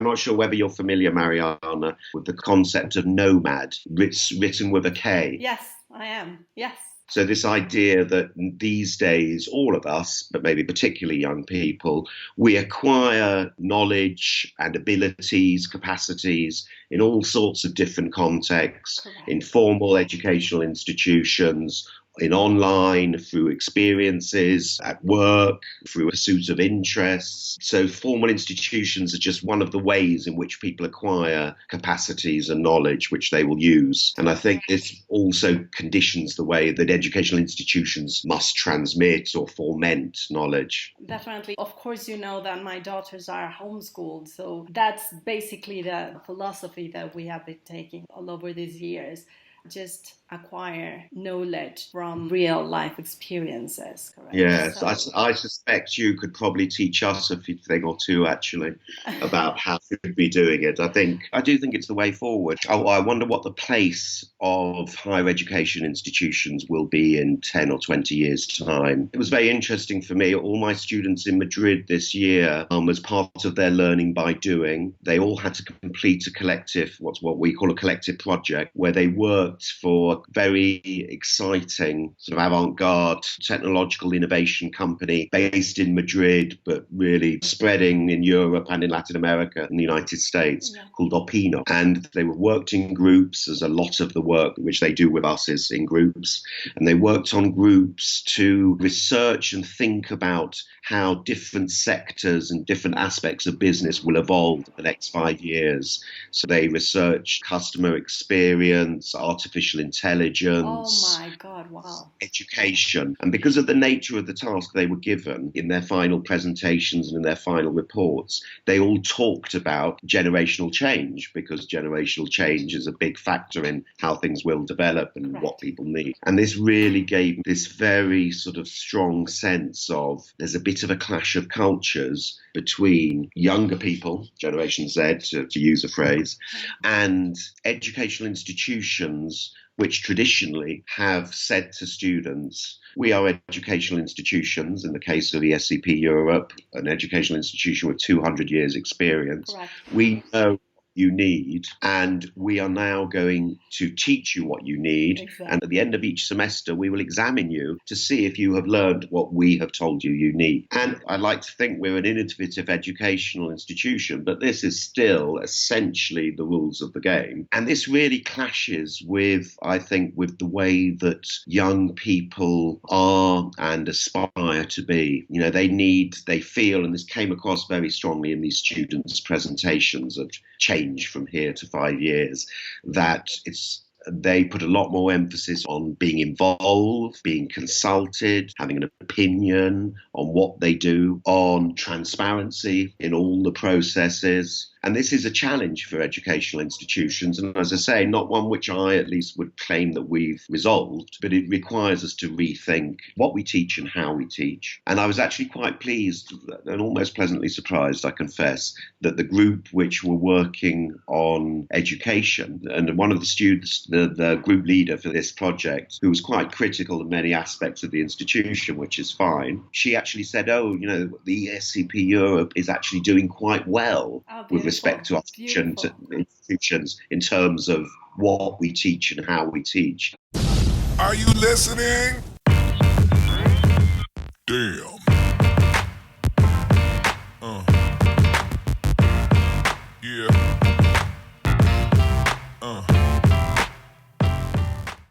not sure whether you're familiar, Mariana, with the concept of nomad, written with a K. Yes, I am. Yes. So this idea that these days, all of us, but maybe particularly young people, we acquire knowledge and abilities, capacities in all sorts of different contexts, Correct. in formal educational institutions, in online, through experiences, at work, through pursuit of interests. So formal institutions are just one of the ways in which people acquire capacities and knowledge which they will use. And I think this also conditions the way that educational institutions must transmit or foment knowledge. Definitely. Of course, you know that my daughters are homeschooled. So that's basically the philosophy that we have been taking all over these years. Just acquire knowledge from real life experiences. Correct? Yes, So, I suspect you could probably teach us a thing or two actually about how to be doing it. I do think it's the way forward. Oh, I wonder what the place of higher education institutions will be in 10 or 20 years' time. It was very interesting for me. All my students in Madrid this year, as part of their learning by doing, they all had to complete a collective, what we call a collective project, where they worked for a very exciting sort of avant-garde technological innovation company based in Madrid, but really spreading in Europe and in Latin America and the United States, called Opino. And they worked in groups, as a lot of the work which they do with us is in groups. And they worked on groups to research and think about how different sectors and different aspects of business will evolve in the next 5 years. So they researched customer experience, artificial intelligence. oh my God, wow. Education. And because of the nature of the task they were given in their final presentations and in their final reports, they all talked about generational change, because generational change is a big factor in how things will develop and Correct. what people need. And this really gave this very sort of strong sense of there's a bit of a clash of cultures between younger people, Generation Z, to use a phrase, and educational institutions which traditionally have said to students, we are educational institutions, in the case of ESCP Europe, an educational institution with 200 years experience. Correct. We know what you need, and we are now going to teach you what you need. Exactly. And at the end of each semester, we will examine you to see if you have learned what we have told you you need. And I like to think we're an innovative educational institution, but this is still essentially the rules of the game. And this really clashes with, I think, with the way that young people are and aspire to be. You know, they feel, and this came across very strongly in these students' presentations of change from here to 5 years, that they put a lot more emphasis on being involved, being consulted, having an opinion on what they do, on transparency in all the processes. And this is a challenge for educational institutions. And as I say, not one which I at least would claim that we've resolved, but it requires us to rethink what we teach and how we teach. And I was actually quite pleased and almost pleasantly surprised, I confess, that the group which were working on education, and one of the students, the group leader for this project, who was quite critical of many aspects of the institution, which is fine, she actually said, oh, you know, the ESCP Europe is actually doing quite well with respect to our institutions in terms of what we teach and how we teach. Are you listening? Damn. Yeah.